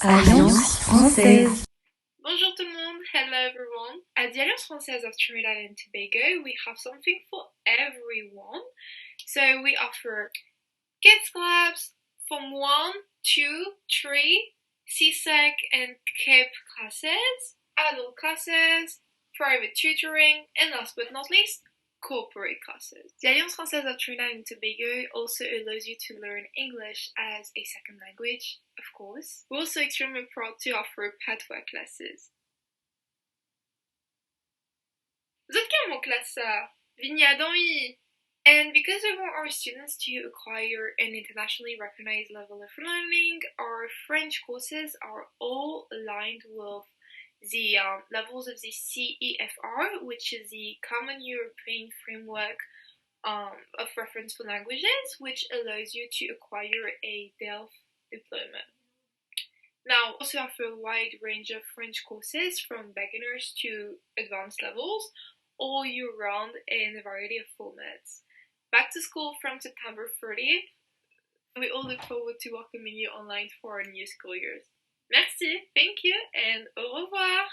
Alliance française. Bonjour tout le monde, hello everyone. At the Alliance Française of Trinidad and Tobago, we have something for everyone. So we offer kids clubs from 1, 2, 3, CSEC and CAPE classes, adult classes, private tutoring, and last but not least, corporate classes. The Alliance Française of Trinidad and Tobago also allows you to learn English as a second language, of course. We're also extremely proud to offer patois classes. Vous êtes quel mon classe ça? Vignadon yi. And because we want our students to acquire an internationally recognized level of learning, our French courses are all aligned with the levels of the CEFR, which is the Common European Framework of Reference for Languages, which allows you to acquire a DELF diploma. Now, we also offer a wide range of French courses from beginners to advanced levels, all year round in a variety of formats. Back to school from September 30th. We all look forward to welcoming you online for our new school years. Merci, thank you, and au revoir!